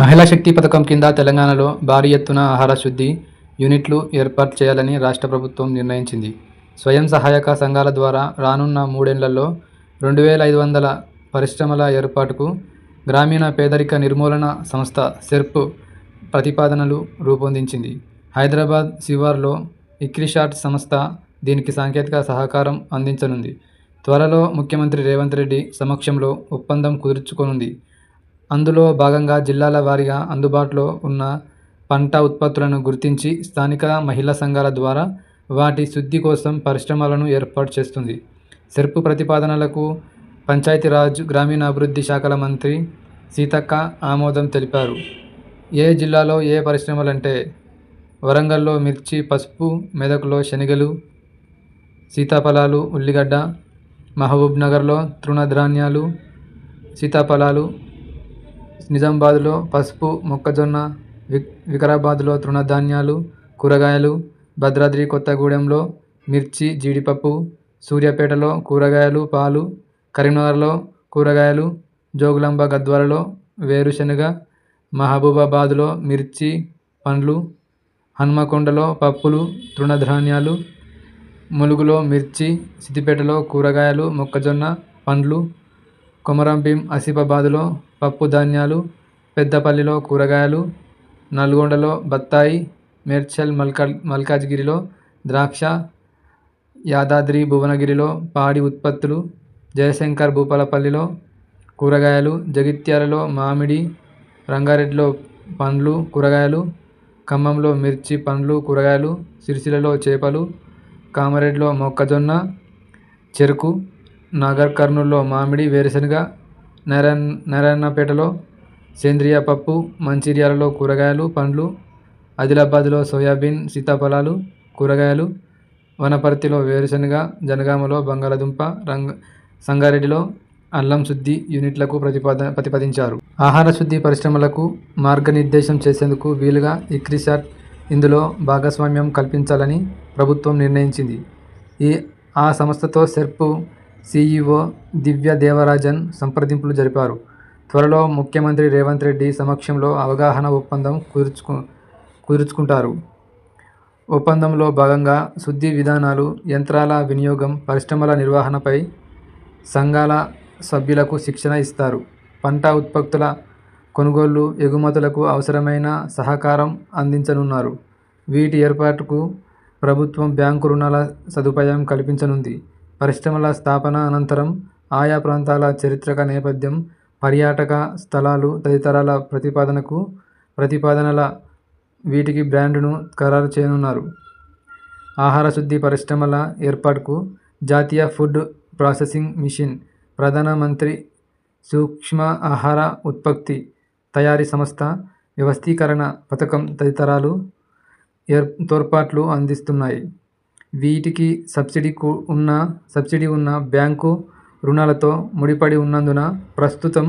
మహిళా శక్తి పథకం కింద తెలంగాణలో భారీ ఎత్తున ఆహార శుద్ధి యూనిట్లు ఏర్పాటు చేయాలని రాష్ట్ర ప్రభుత్వం నిర్ణయించింది. స్వయం సహాయక సంఘాల ద్వారా రానున్న 3 ఏళ్లలో 2500 పరిశ్రమల ఏర్పాటుకు గ్రామీణ పేదరిక నిర్మూలన సంస్థ సెర్ప్ ప్రతిపాదనలు రూపొందించింది. హైదరాబాద్ శివార్లో ఇక్రిషాట్ సంస్థ దీనికి సాంకేతిక సహకారం అందించనుంది. త్వరలో ముఖ్యమంత్రి రేవంత్ రెడ్డి సమక్షంలో ఒప్పందం కుదుర్చుకోనుంది. అందులో భాగంగా జిల్లాల వారీగా అందుబాటులో ఉన్న పంట ఉత్పత్తులను గుర్తించి స్థానిక మహిళా సంఘాల ద్వారా వాటి శుద్ధి కోసం పరిశ్రమలను ఏర్పాటు చేస్తుంది. సెర్ప్ ప్రతిపాదనలకు పంచాయతీరాజ్, గ్రామీణాభివృద్ధి శాఖల మంత్రి సీతక్క ఆమోదం తెలిపారు. ఏ జిల్లాలో ఏ పరిశ్రమలంటే వరంగల్లో మిర్చి, పసుపు, మెదక్లో శనగలు, సీతాఫలాలు, ఉల్లిగడ్డ, మహబూబ్నగర్లో తృణధాన్యాలు, సీతాఫలాలు, నిజామాబాద్లో పసుపు, మొక్కజొన్న, వికారాబాద్లో తృణధాన్యాలు, కూరగాయలు, భద్రాద్రి కొత్తగూడెంలో మిర్చి, జీడిపప్పు, సూర్యాపేటలో కూరగాయలు, పాలు, కరీంనగర్లో కూరగాయలు, జోగులాంబ గద్వాలలో వేరుశెనగ, మహబూబాబాద్లో మిర్చి, పండ్లు, హన్మకొండలో పప్పులు, తృణధాన్యాలు, ములుగులో మిర్చి, సిద్దిపేటలో కూరగాయలు, మొక్కజొన్న, పండ్లు, కొమరంభీం ఆసిఫాబాద్లో పప్పు ధాన్యాలు, పెద్దపల్లిలో కూరగాయలు, నల్గొండలో బత్తాయి, మేడ్చల్ మల్కాజ్గిరిలో ద్రాక్ష, యాదాద్రి భువనగిరిలో పాడి ఉత్పత్తులు, జయశంకర్ భూపాలపల్లిలో కూరగాయలు, జగిత్యాలలో మామిడి, రంగారెడ్డిలో పండ్లు, కూరగాయలు, ఖమ్మంలో మిర్చి, పండ్లు, కూరగాయలు, సిరిసిల్లలో చేపలు, కామారెడ్డిలో మొక్కజొన్న, చెరకు, నాగర్ కర్నూల్లో మామిడి, వేరుశెనగ, నారాయణపేటలో సేంద్రియ పప్పు, మంచిర్యాలలో కూరగాయలు, పండ్లు, ఆదిలాబాద్లో సోయాబీన్, సీతాఫలాలు, కూరగాయలు, వనపర్తిలో వేరుశెనగ, జనగామలో బంగాళాదుంప, సంగారెడ్డిలో అల్లం శుద్ధి యూనిట్లకు ప్రతిపాదించారు. ఆహార శుద్ధి పరిశ్రమలకు మార్గనిర్దేశం చేసేందుకు వీలుగా ఇక్రిషాట్ ఇందులో భాగస్వామ్యం కల్పించాలని ప్రభుత్వం నిర్ణయించింది. ఆ సంస్థతో సెర్ప్ సీఈఓ దివ్య దేవరాజన్ సంప్రదింపులు జరిపారు. త్వరలో ముఖ్యమంత్రి రేవంత్ రెడ్డి సమక్షంలో అవగాహన ఒప్పందం కుదుర్చుకుంటారు. ఒప్పందంలో భాగంగా శుద్ధి విధానాలు, యంత్రాల వినియోగం, పరిశ్రమల నిర్వహణపై సంఘాల సభ్యులకు శిక్షణ ఇస్తారు. పంట ఉత్పత్తుల కొనుగోలు, ఎగుమతులకు అవసరమైన సహకారం అందించనున్నారు. వీటి ఏర్పాటుకు ప్రభుత్వం బ్యాంకు రుణాల సదుపాయం కల్పించనుంది. పరిశ్రమల స్థాపన అనంతరం ఆయా ప్రాంతాల చారిత్రక నేపథ్యం, పర్యాటక స్థలాలు తదితరాల ప్రతిపాదనల వీటికి బ్రాండును ఖరారు చేయనున్నారు. ఆహార శుద్ధి పరిశ్రమల ఏర్పాటుకు జాతీయ food processing machine, Pradhan Mantri సూక్ష్మ ఆహార ఉత్పత్తి తయారీ సంస్థ వ్యవస్థీకరణ పథకం తదితరాలు తోడ్పాట్లు అందిస్తున్నాయి. వీటికి సబ్సిడీ ఉన్న బ్యాంకు రుణాలతో ముడిపడి ఉన్నందున ప్రస్తుతం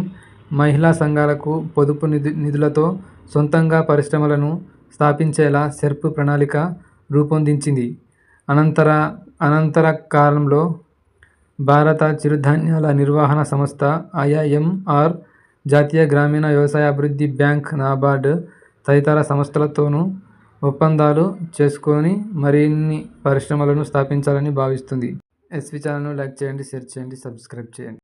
మహిళా సంఘాలకు పొదుపు నిధులతో సొంతంగా పరిశ్రమలను స్థాపించేలా సెర్ప్ ప్రణాళిక రూపొందించింది. అనంతర కాలంలో భారత చిరుధాన్యాల నిర్వహణ సంస్థ, ఐఐఎంఆర్, జాతీయ గ్రామీణ వ్యవసాయ అభివృద్ధి బ్యాంక్, నాబార్డ్ తదితర సంస్థలతోనూ ఒప్పందాలు చేసుకొని మరిన్ని పరిశ్రమలను స్థాపించాలని భావిస్తుంది. ఎస్వీ ఛానల్ను లైక్ చేయండి, షేర్ చేయండి, సబ్స్క్రైబ్ చేయండి.